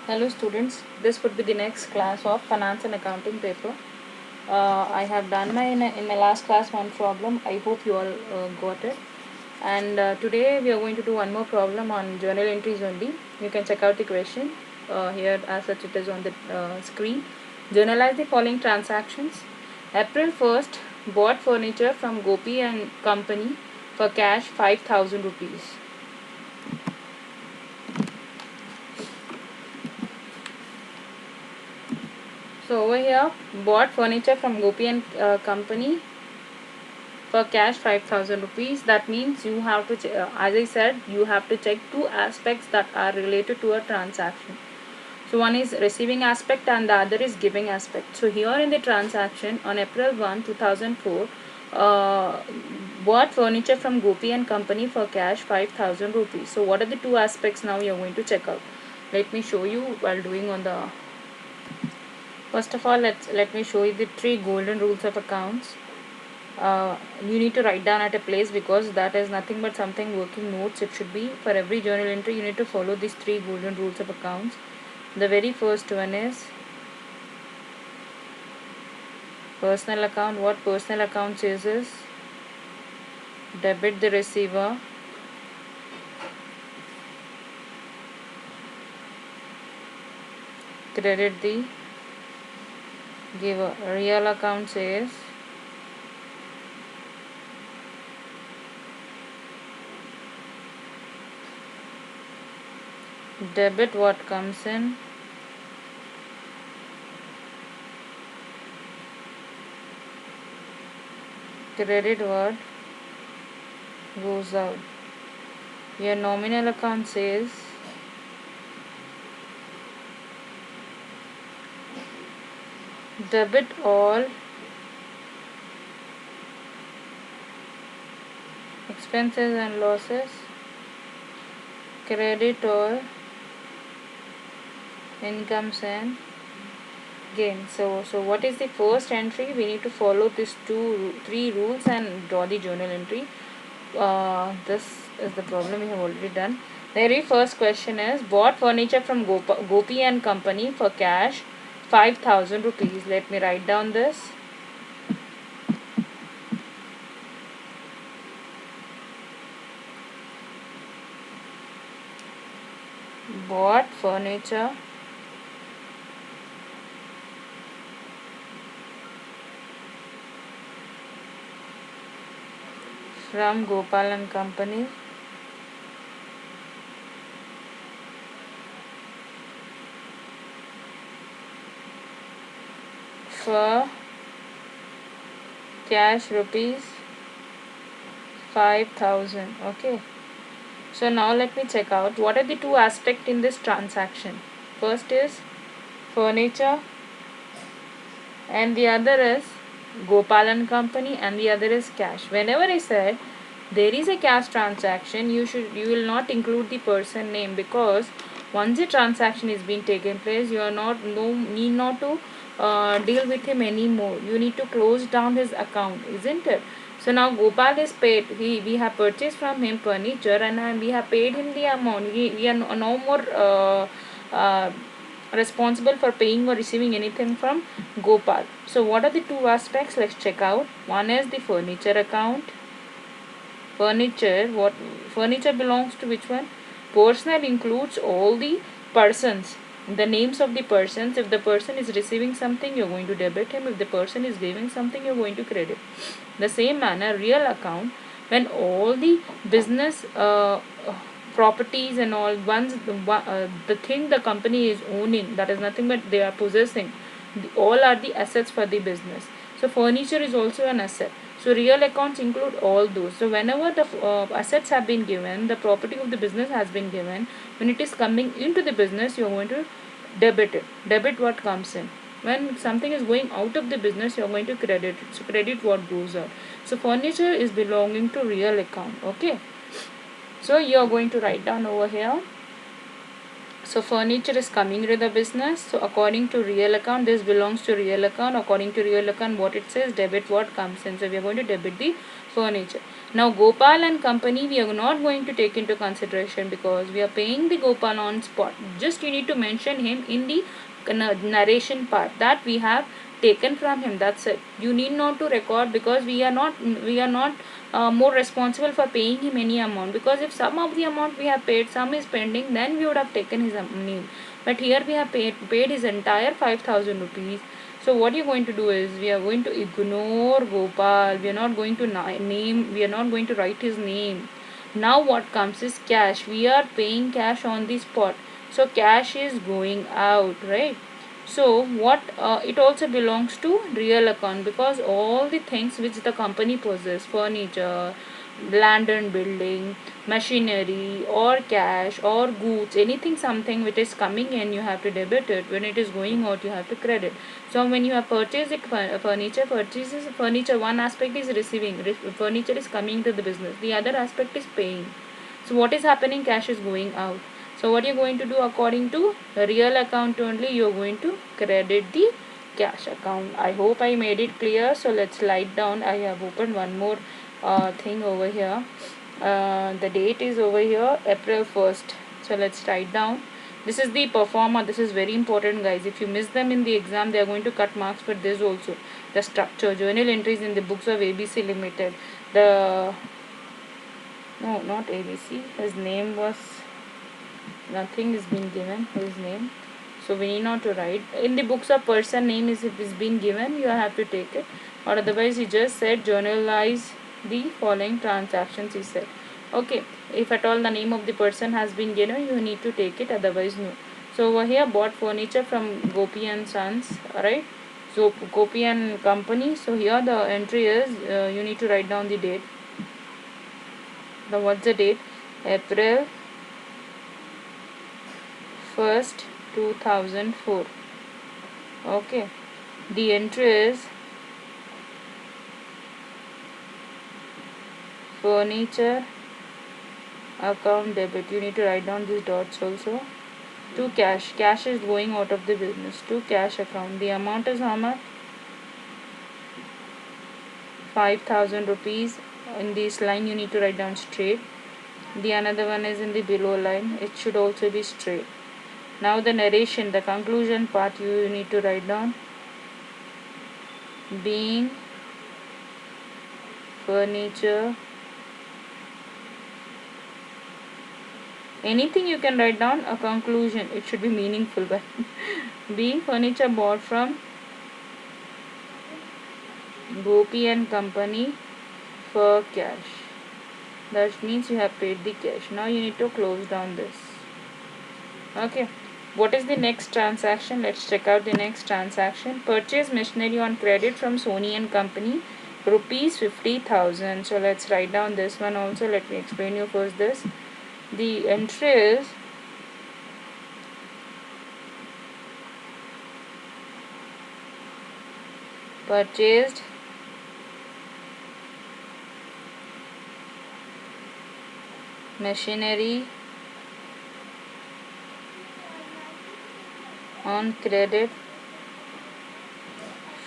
Hello students, this would be the next class of finance and accounting paper. I have done in my last class one problem. I hope you all got it. And today we are going to do one more problem on journal entries only. You can check out the question here as such it is on the screen. Journalize the following transactions. April 1st, bought furniture from Gopi and company for cash 5,000 rupees. So over here, bought furniture from Gopi and company for cash 5,000 rupees. That means you have to, as I said, you have to check two aspects that are related to a transaction. So one is receiving aspect and the other is giving aspect. So here in the transaction on April 1, 2004, uh, bought furniture from Gopi and company for cash 5,000 rupees. So what are the two aspects now you are going to check out? Let me show you while doing on the. First of all, let me show you the three golden rules of accounts. You need to write down at a place because that is nothing but something working notes. It should be for every journal entry. You need to follow these three golden rules of accounts. The very first one is personal account. What personal account says is debit the receiver, credit the giver. Real account says debit what comes in, credit what goes out. Your nominal account says debit all expenses and losses, credit all incomes and gain. So what is the first entry? We need to follow these three rules and draw the journal entry. This is the problem we have already done. The very first question is bought furniture from Gopi and company for cash 5,000 rupees. Let me write down this. Bought furniture from Gopal and company for cash rupees 5,000. Okay. So now let me check out what are the two aspects in this transaction. First is furniture and the other is Gopal and company and the other is cash. Whenever I said there is a cash transaction, you will not include the person name because once the transaction is being taken place, you are need not to deal with him anymore. You need to close down his account, isn't it? So now Gopal is paid. We have purchased from him furniture and we have paid him the amount. We are no more responsible for paying or receiving anything from Gopal. So what are the two aspects? Let's check out. One is the furniture account. Furniture belongs to which one? Personal includes all the persons, the names of the persons. If the person is receiving something, you're going to debit him. If the person is giving something, you're going to credit. The same manner, real account, when all the business properties and all the thing the company is owning, that is nothing but they are possessing, all are the assets for the business. So furniture is also an asset. So real accounts include all those. So whenever the assets have been given, the property of the business has been given, when it is coming into the business, you are going to debit it. Debit what comes in. When something is going out of the business, you are going to credit it. So credit what goes out. So furniture is belonging to real account. Okay. So you are going to write down over here. So furniture is coming to the business. So according to real account, this belongs to real account. According to real account, what it says, debit what comes in. So we are going to debit the furniture. Now Gopal and company we are not going to take into consideration because we are paying the Gopal on spot. Just you need to mention him in the narration part that we have taken from him. That's it. You need not to record because we are not more responsible for paying him any amount, because if some of the amount we have paid, some is pending, then we would have taken his name. But here we have paid his entire 5,000 rupees. So what you're going to do is we are going to ignore Gopal. We are not going to name. We are not going to write his name. Now what comes is cash. We are paying cash on the spot. So cash is going out, right? So what it also belongs to real account, because all the things which the company possesses, furniture, land and building, machinery or cash or goods, anything something which is coming in, you have to debit it. When it is going out, you have to credit. So when you have purchased furniture, one aspect is receiving, furniture is coming to the business, the other aspect is paying. So what is happening? Cash is going out. So what you're going to do according to the real account only, you're going to credit the cash account. I hope I made it clear. So let's slide down. I have opened one more thing over here. The date is over here, April 1st. So let's write down. This is the performer. This is very important, guys. If you miss them in the exam, they are going to cut marks for this also. The structure, journal entries in the books of ABC Limited. The no, not ABC. His name was, nothing is being given. His name. So we need not to write in the books of person name. Is if it's been given, you have to take it, or otherwise he just said journalize the following transactions. He said, okay, if at all the name of the person has been given, you need to take it, otherwise no. So over here, bought furniture from Gopi and Sons, right? So Gopi and company. So here the entry is you need to write down the date. Now what's the date? April 1st 2004. Okay, the entry is furniture account debit. You need to write down these dots also. To cash. Cash is going out of the business. To cash account. The amount is how much? 5,000 rupees. In this line you need to write down straight. The another one is in the below line. It should also be straight. Now the narration, the conclusion part, you need to write down. Being furniture, anything you can write down. A conclusion, it should be meaningful, but being furniture bought from Gopi and company for cash. That means you have paid the cash. Now you need to close down this. Okay, what is the next transaction? Let's check out the next transaction. Purchase machinery on credit from Sony and company, rupees 50,000. So let's write down this one also. Let me explain you first this. The entry is purchased machinery on credit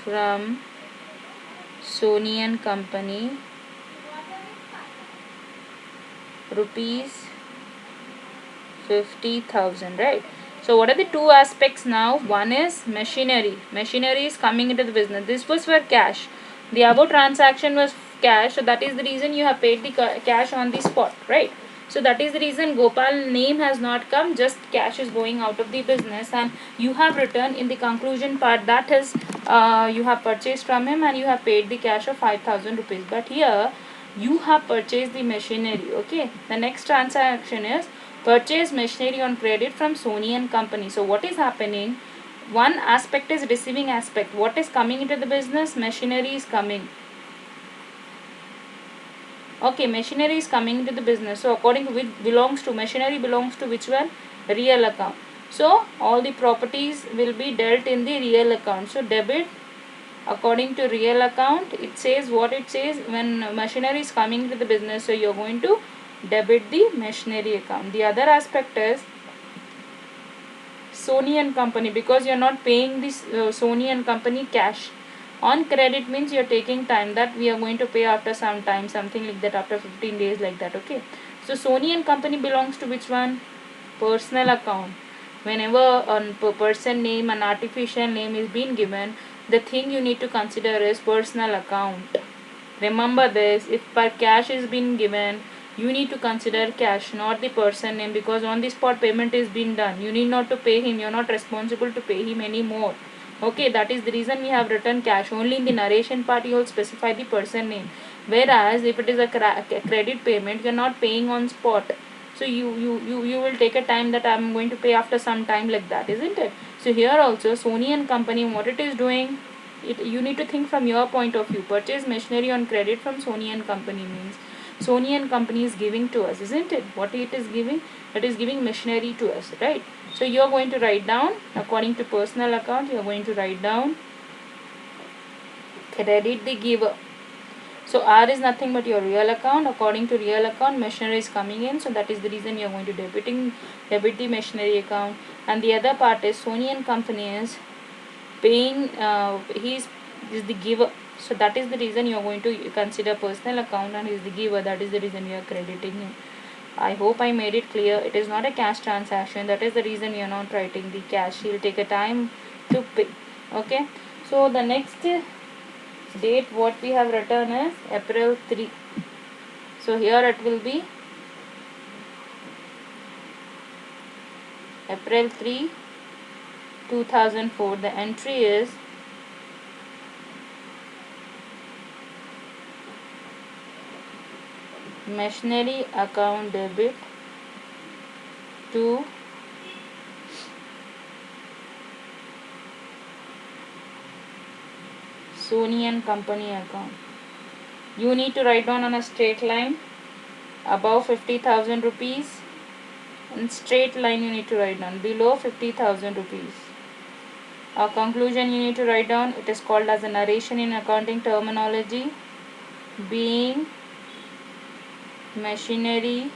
from Sony and company, rupees 50,000, right? So what are the two aspects now? One is machinery. Machinery is coming into the business. This was for cash. The above transaction was cash, so that is the reason you have paid the cash on the spot, right? So that is the reason Gopal name has not come, just cash is going out of the business, and you have written in the conclusion part that is you have purchased from him and you have paid the cash of 5,000 rupees. But here you have purchased the machinery. Okay, the next transaction is purchase machinery on credit from Sony and company. So what is happening? One aspect is receiving aspect. What is coming into the business? Machinery is coming. Okay, machinery is coming into the business. So according to which belongs to, machinery belongs to which one? Real account. So all the properties will be dealt in the real account. So debit according to real account. It says what it says when machinery is coming into the business. So you are going to debit the machinery account. The other aspect is Sony and company, because you are not paying this Sony and company cash. On credit means you're taking time, that we are going to pay after some time, something like that, after 15 days like that. Okay, so Sony and Company belongs to which one? Personal account. Whenever a person name, an artificial name is being given, the thing you need to consider is personal account. Remember this. If per cash is being given, you need to consider cash, not the person name, because on the spot payment is being done. You need not to pay him. You're not responsible to pay him anymore. Okay, that is the reason we have written cash. Only in the narration part you will specify the person name. Whereas if it is a credit payment, you're not paying on spot. So you will take a time that I'm going to pay after some time like that, isn't it? So here also Sony and Company, what it is doing, you need to think from your point of view. Purchase machinery on credit from Sony and Company means Sony and Company is giving to us, isn't it? What it is giving? It is giving machinery to us, right? So you are going to write down, according to personal account, you are going to write down credit the giver. So R is nothing but your real account. According to real account, machinery is coming in, so that is the reason you are going to debit the machinery account. And the other part is Sony and Company is paying, is the giver, so that is the reason you are going to consider personal account, and is the giver, that is the reason we are crediting him. I hope I made it clear. It is not a cash transaction, that is the reason we are not writing the cash. He will take a time to pay. Okay, so the next date what we have written is April 3. So here it will be April 3 2004. The entry is machinery account debit to Sony and Company account. You need to write down on a straight line above 50,000 rupees, and straight line you need to write down below 50,000 rupees. A conclusion you need to write down. It is called as a narration in accounting terminology, being machinery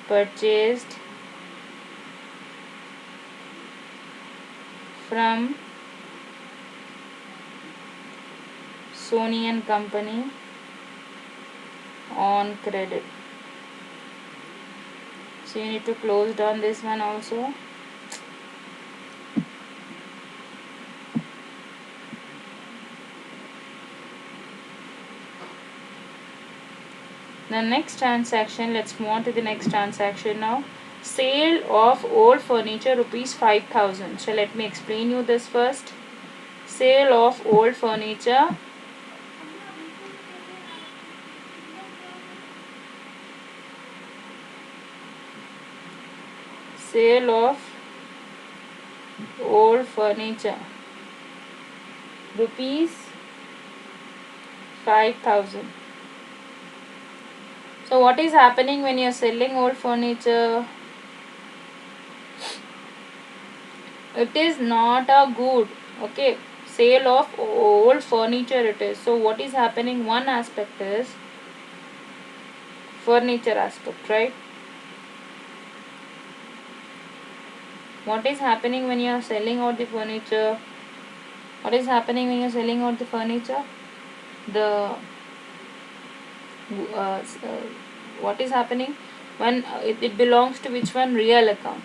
purchased from Sony and Company on credit. So you need to close down this one also. The next transaction, let's move on to the next transaction now. Sale of old furniture rupees 5,000. So let me explain you this first. Sale of old furniture sale of old furniture rupees 5,000. So what is happening when you are selling old furniture? It is not a good. Okay, sale of old furniture it is. So what is happening? One aspect is furniture aspect, right? What is happening when you are selling out the furniture? What is happening when you are selling out the furniture? The what is happening when it belongs to which one? Real account.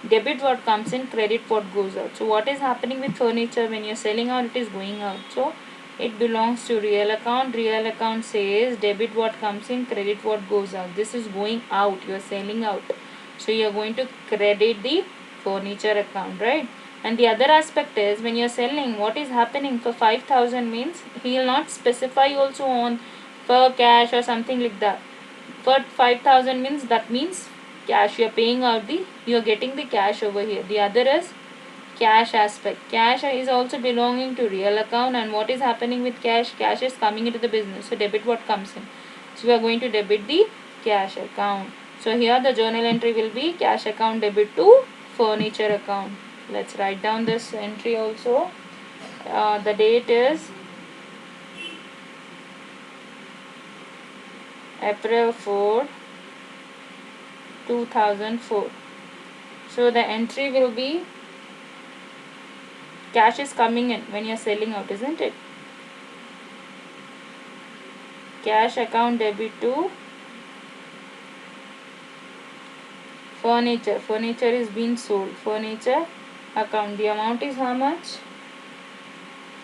Debit what comes in, credit what goes out. So what is happening with furniture? When you're selling out, it is going out. So it belongs to real account. Real account says debit what comes in, credit what goes out. This is going out. You're selling out. So you're going to credit the furniture account, right? And the other aspect is when you're selling, what is happening for 5,000 means he will not specify also on for cash or something like that. For 5,000 means, that means cash, you are paying out the, you are getting the cash over here. The other is cash aspect. Cash is also belonging to real account, and what is happening with cash? Cash is coming into the business. So debit what comes in. So we are going to debit the cash account. So here the journal entry will be cash account debit to furniture account. Let's write down this entry also. The date is April 4, 2004. So the entry will be cash is coming in when you're selling out, isn't it? Cash account debit to furniture. Furniture is being sold. Furniture account. The amount is how much?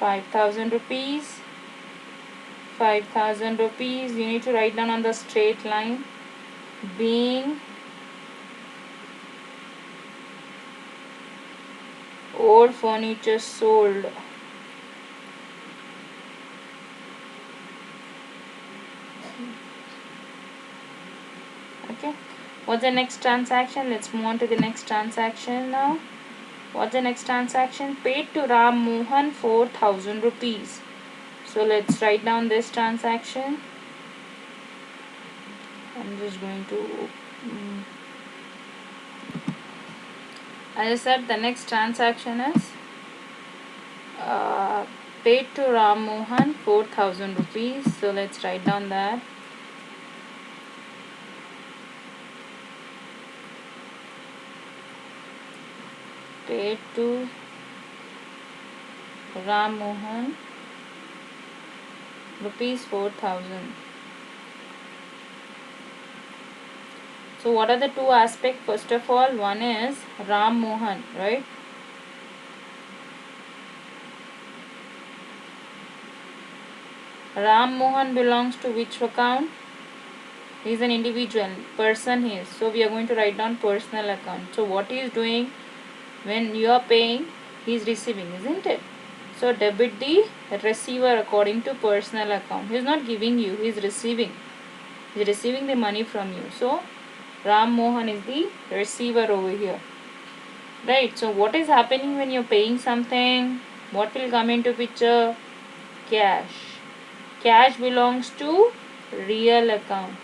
5,000 rupees. 5,000 rupees. You need to write down on the straight line. Being old furniture sold. Okay. What's the next transaction? Let's move on to the next transaction now. What's the next transaction? Paid to Ram Mohan 4,000 rupees. So let's write down this transaction. I'm just going to as I said, the next transaction is paid to Ram Mohan 4,000 rupees. So let's write down that. Paid to Ram Mohan rupees 4,000. So what are the two aspects? First of all, one is Ram Mohan, right? Ram Mohan belongs to which account? He is an individual person he is. So we are going to write down personal account. So what he is doing when you are paying, he is receiving, isn't it? So debit the receiver according to personal account. He is not giving you, he is receiving. He is receiving the money from you. So Ram Mohan is the receiver over here. Right. So what is happening when you're paying something? What will come into picture? Cash. Cash belongs to real account.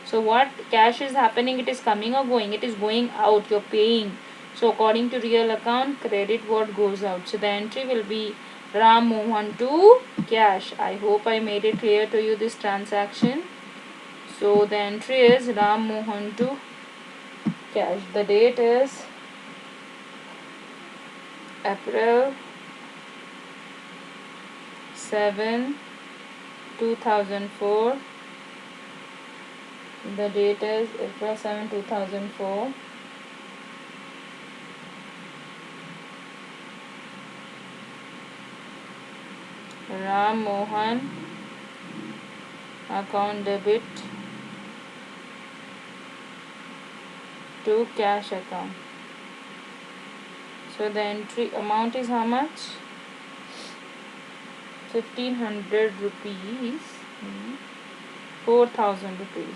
So what cash is happening? It is coming or going? It is going out. You're paying. So according to real account, credit what goes out. So the entry will be Ram Mohan to cash. I hope I made it clear to you this transaction. So the entry is Ram Mohan to cash. The date is April 7, 2004. The date is April 7, 2004. Ram Mohan account debit to cash account. So the entry amount is how much? 1,500 rupees. 4,000 rupees.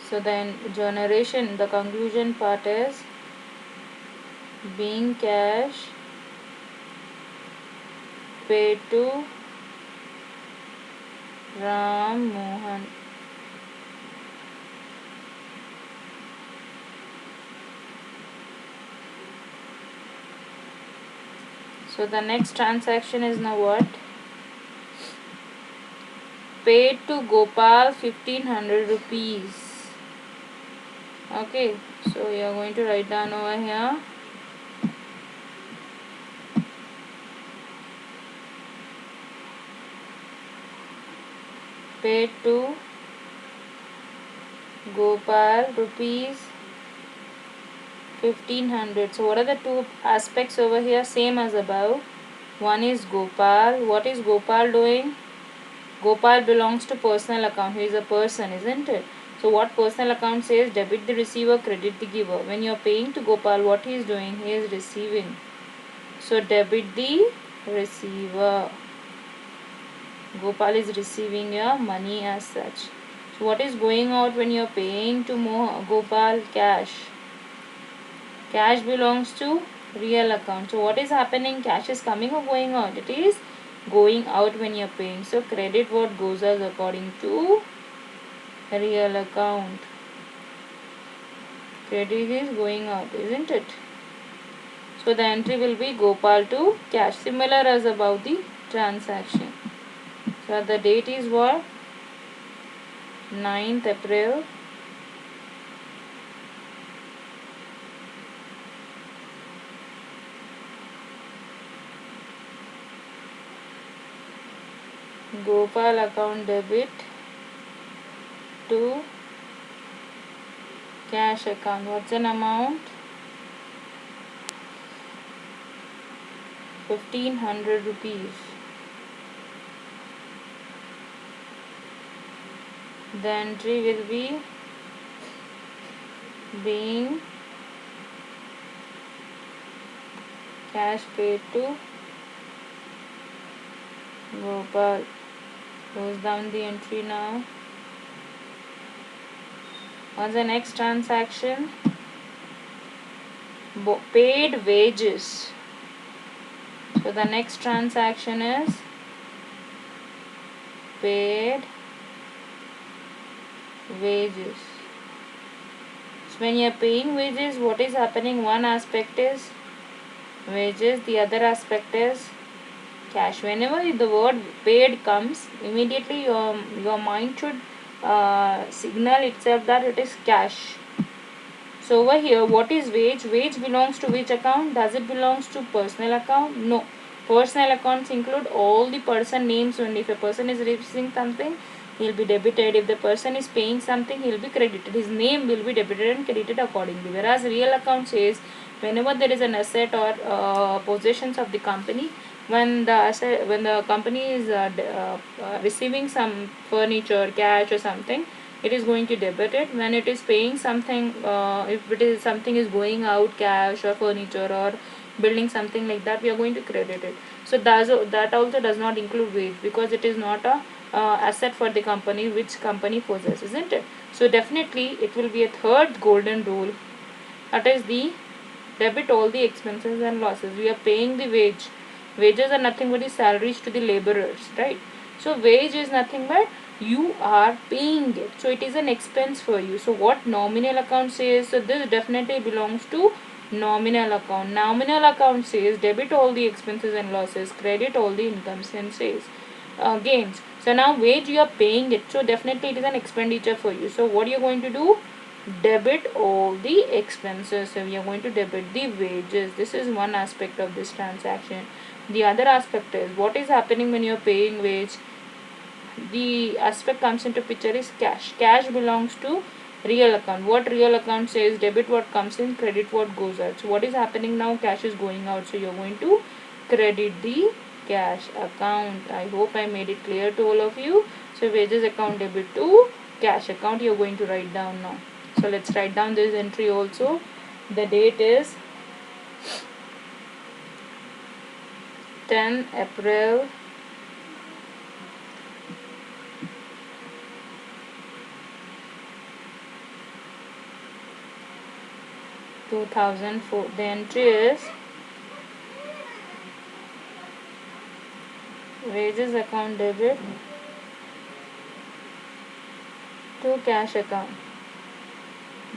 So then generation, the conclusion part is being cash paid to Ram Mohan. So the next transaction is now what? Paid to Gopal 1,500 rupees. Okay, so you are going to write down over here. Paid to Gopal rupees 1,500. So what are the two aspects over here? Same as above. One is Gopal. What is Gopal doing? Gopal belongs to personal account. He is a person, isn't it? So what personal account says? Debit the receiver, credit the giver. When you are paying to Gopal, what he is doing? He is receiving. So debit the receiver. Gopal is receiving your money as such. So what is going out when you are paying to Gopal? Cash. Cash belongs to real account. So what is happening? Cash is coming or going out? It is going out when you are paying. So credit what goes out according to real account. Credit is going out, isn't it? So the entry will be Gopal to cash. Similar as above the transaction. So the date is what? 9th April Gopal account debit to cash account. What's an amount? 1500 rupees. The entry will be being cash paid to Gopal. Close down the entry now. What's the next transaction? Paid wages. So the next transaction is paid wages. So when you are paying wages, what is happening? One aspect is wages, the other aspect is cash. Whenever the word paid comes, immediately your mind should signal itself that it is cash. So over here, what is wage? Wage belongs to which account? Does it belongs to personal account? No. Personal accounts include all the person names only. If a person is receiving something, he will be debited. If the person is paying something, he will be credited. His name will be debited and credited accordingly. Whereas real account says whenever there is an asset or possessions of the company, when the company is receiving some furniture, cash or something, it is going to debit it. When it is paying something, if it is something is going out, cash or furniture or building something like that, we are going to credit it. So that also does not include wage, because it is not a asset for the company which company possesses, isn't it? So definitely it will be a third golden rule, that is the debit all the expenses and losses. We are paying the wage. Wages are nothing but the salaries to the laborers, right? So wage is nothing but you are paying it. So it is an expense for you. So what nominal account says? So this definitely belongs to nominal account. Nominal account says debit all the expenses and losses, credit all the incomes and says gains. So now wage you are paying it. So definitely it is an expenditure for you. So what you are going to do? Debit all the expenses. So we are going to debit the wages. This is one aspect of this transaction. The other aspect is what is happening when you are paying wage. The aspect comes into picture is cash. Cash belongs to real account. What real account says debit what comes in, credit what goes out. So what is happening now? Cash is going out. So you're going to credit the cash account. I hope I made it clear to all of you. So wages account debit to cash account you're going to write down now. So let's write down this entry also. The date is 10 April 2004. The entry is wages account debit to cash account.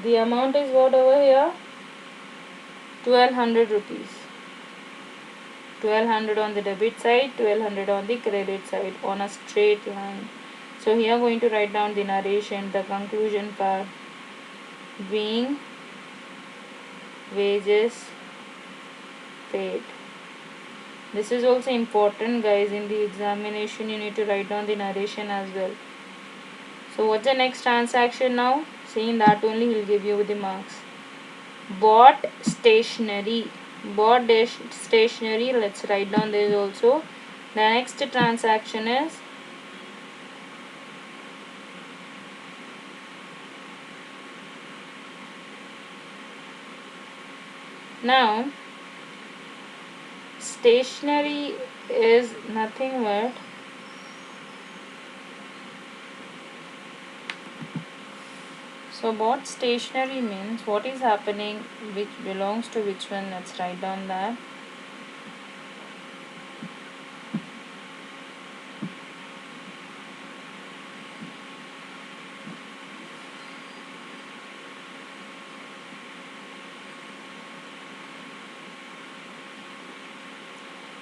The amount is what over here? 1200 rupees. 1200 on the debit side, 1200 on the credit side on a straight line. So here going to write down the narration, the conclusion part being wages paid. This is also important, guys. In the examination you need to write down the narration as well. So what's the next transaction now? Saying that only will give you the marks. Bought stationery. Bought stationery. Let's write down this also. The next transaction is now stationery is nothing but so bought stationery means what is happening, which belongs to which one. Let's write down that.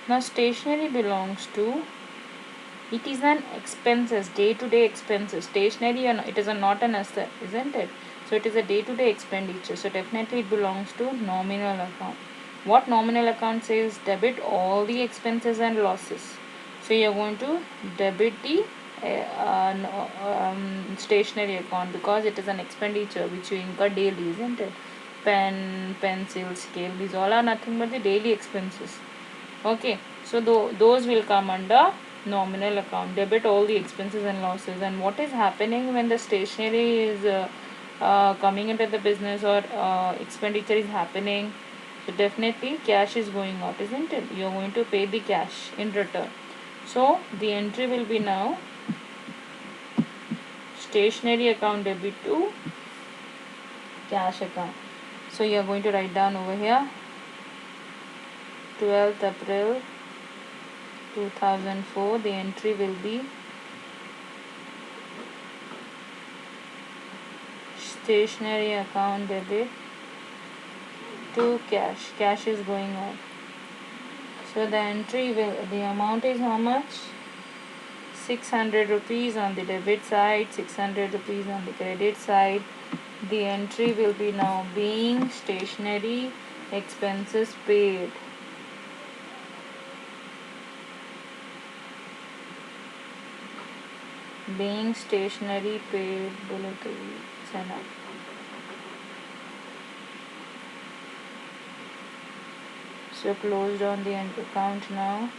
Now stationery belongs to, it is an expenses, day-to-day expenses. Stationery, it is not an asset, isn't it? So it is a day-to-day expenditure. So definitely it belongs to nominal account. What nominal account says? Debit all the expenses and losses. So you're going to debit the stationery account because it is an expenditure which you incur daily, isn't it? Pen, pencil, scale, these all are nothing but the daily expenses. Okay, so those will come under nominal account. Debit all the expenses and losses. And what is happening when the stationery is coming into the business, or expenditure is happening? So definitely cash is going out, isn't it? You're going to pay the cash in return. So the entry will be now stationery account debit to cash account. So you are going to write down over here 12th April 2004. The entry will be stationery account debit to cash. Cash is going out. So the entry will, the amount is how much? 600 rupees on the debit side, 600 rupees on the credit side. The entry will be now being stationery expenses paid. Being stationery paid. बोलो तो चला. So closed on the end account now.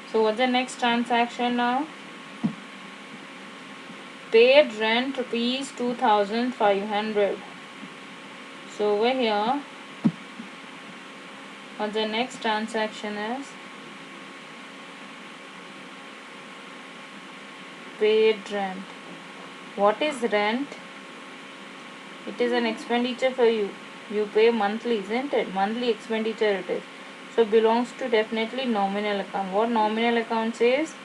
So what's the next transaction now? Paid rent rupees 2500. So over here, what the next transaction is? Paid rent. What is rent? It is an expenditure for you. You pay monthly, isn't it? Monthly expenditure it is. So belongs to definitely nominal account. What nominal account says?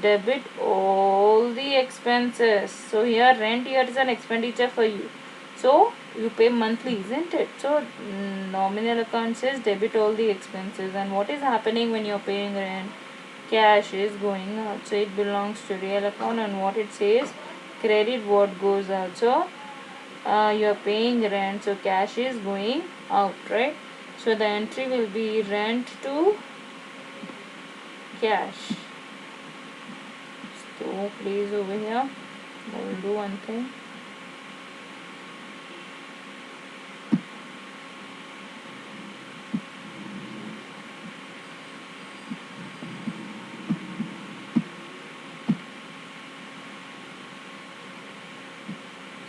Debit all the expenses. So here rent here is an expenditure for you. So you pay monthly, isn't it? So nominal account says debit all the expenses. And what is happening when you're paying rent? Cash is going out. So it belongs to real account. And what it says? Credit what goes out. So you are paying rent, so cash is going out, right? So the entry will be rent to cash. So please over here, I will do one thing.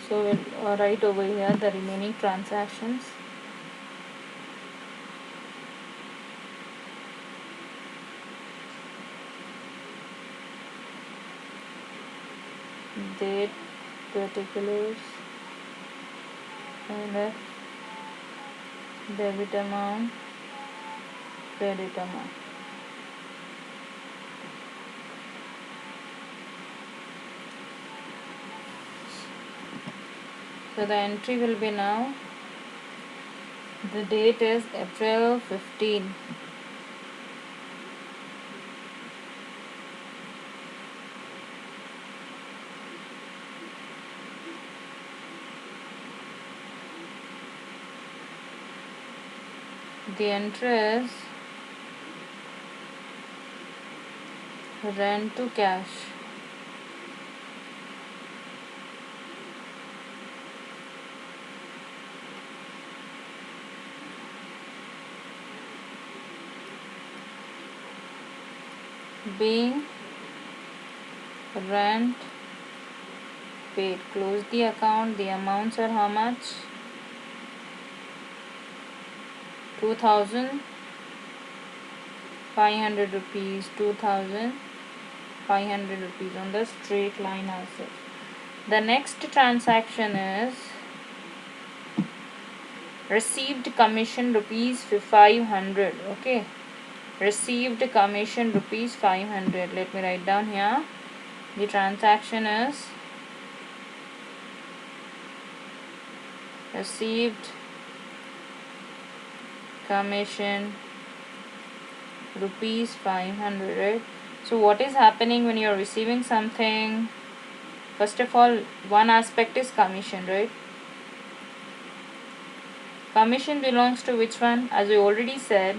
So we'll write over here the remaining transactions. Date, particulars, and debit amount, credit amount. So the entry will be now, the date is April 15. The entry is rent to cash. Being rent paid. Close the account. The amounts are how much? 2500 rupees. 2500 rupees on the straight line also. The next transaction is received commission rupees 500. Okay, received commission rupees 500. Let me write down here. The transaction is received commission rupees 500, right? So what is happening when you're receiving something? First of all, one aspect is commission, right? Commission belongs to which one? As we already said,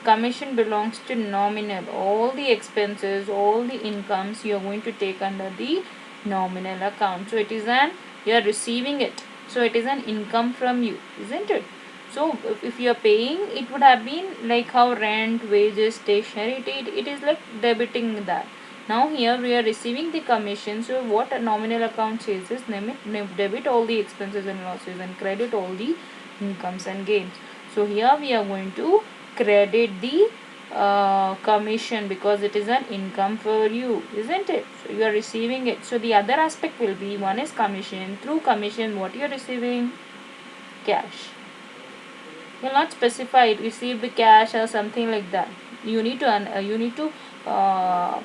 commission belongs to nominal. All the expenses, all the incomes you are going to take under the nominal account. So it is an, you are receiving it, so it is an income from you, isn't it? So if you are paying, it would have been like how rent, wages, stationery, it is like debiting that. Now here we are receiving the commission. So what a nominal account says is debit all the expenses and losses and credit all the incomes and gains. So here we are going to credit the commission because it is an income for you, isn't it? So you are receiving it. So the other aspect will be, one is commission. Through commission, what you are receiving? Cash. You will not specify it, receive the cash or something like that. You need to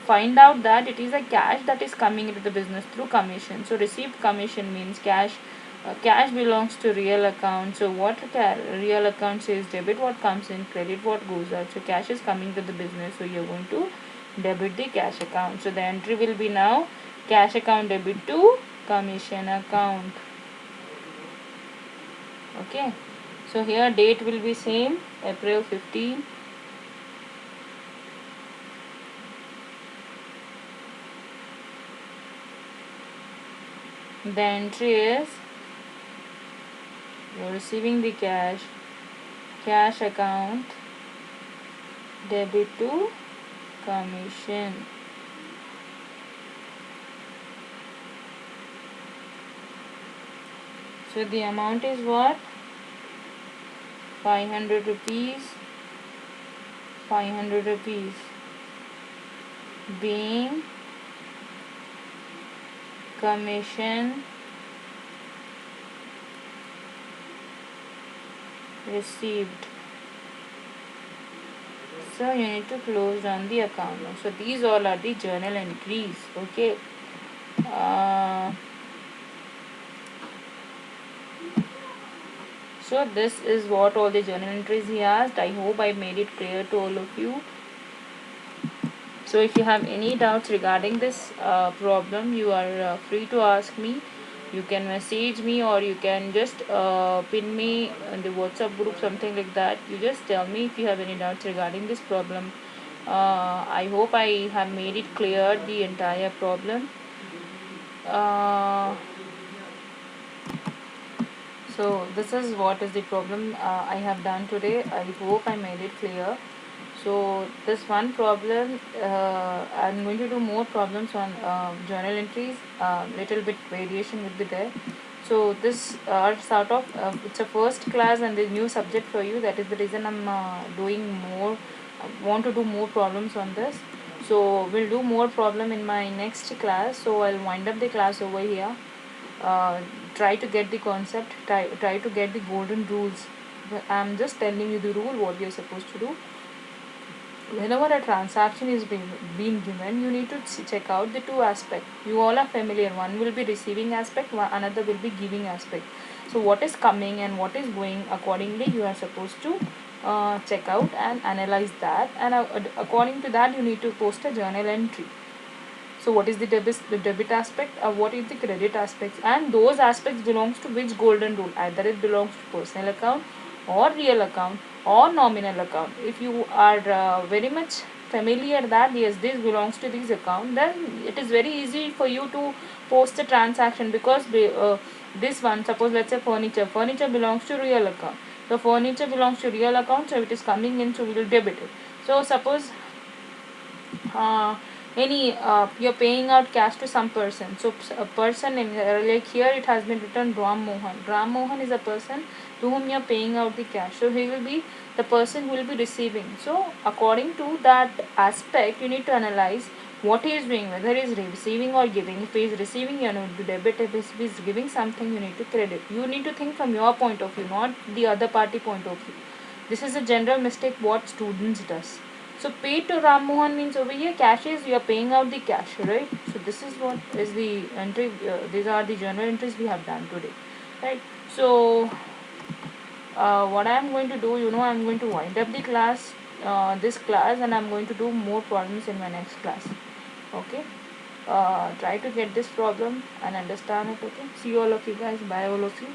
find out that it is a cash that is coming into the business through commission. So received commission means cash. Cash belongs to real account. So what real account says debit what comes in, credit what goes out. So cash is coming to the business, so you're going to debit the cash account. So the entry will be now cash account debit to commission account. Okay, so here date will be same, April 15. The entry is you're receiving the cash account debit to commission. So the amount is what? 500 rupees. 500 rupees being commission received. So you need to close down the account. So these all are the journal entries. Okay. So this is what all the journal entries he asked. I hope I made it clear to all of you. So if you have any doubts regarding this problem, you are free to ask me. You can message me, or you can just pin me in the WhatsApp group, something like that. You just tell me if you have any doubts regarding this problem. I hope I have made it clear the entire problem. So this is what is the problem I have done today. I hope I made it clear. So this one problem, I'm going to do more problems on journal entries. Little bit variation will be there. So this are sort of it's a first class and the new subject for you. That is the reason I'm doing more. Want to do more problems on this. So we'll do more problem in my next class. So I'll wind up the class over here. Try to get the concept. Try to get the golden rules. I'm just telling you the rule what you're supposed to do. Whenever a transaction is being given, you need to check out the two aspects. You all are familiar. One will be receiving aspect, another will be giving aspect. So what is coming and what is going, accordingly you are supposed to check out and analyze that, and according to that you need to post a journal entry. So what is the debit aspect, what is the credit aspects, and those aspects belongs to which golden rule. Either it belongs to personal account or real account or nominal account. If you are very much familiar that yes, this belongs to this account, then it is very easy for you to post a transaction, because this one, suppose let's say furniture belongs to real account. So furniture belongs to real account, so it is coming in, so we will debit it. So suppose any you're paying out cash to some person. So a person in like here it has been written Ram Mohan is a person to whom you're paying out the cash. So he will be the person who will be receiving. So according to that aspect, you need to analyze what he is doing, whether he is receiving or giving. If he is receiving, you need to debit. If he is giving something, you need to credit. You need to think from your point of view, not the other party point of view. This is a general mistake what students does. So paid to Ram Mohan means over here cash is you are paying out the cash, right? So this is what is the entry. These are the journal entries we have done today, right? So what I am going to do, I am going to wind up the class, this class, and I am going to do more problems in my next class. Okay. Try to get this problem and understand it. Okay. See all of you guys. Bye all of you.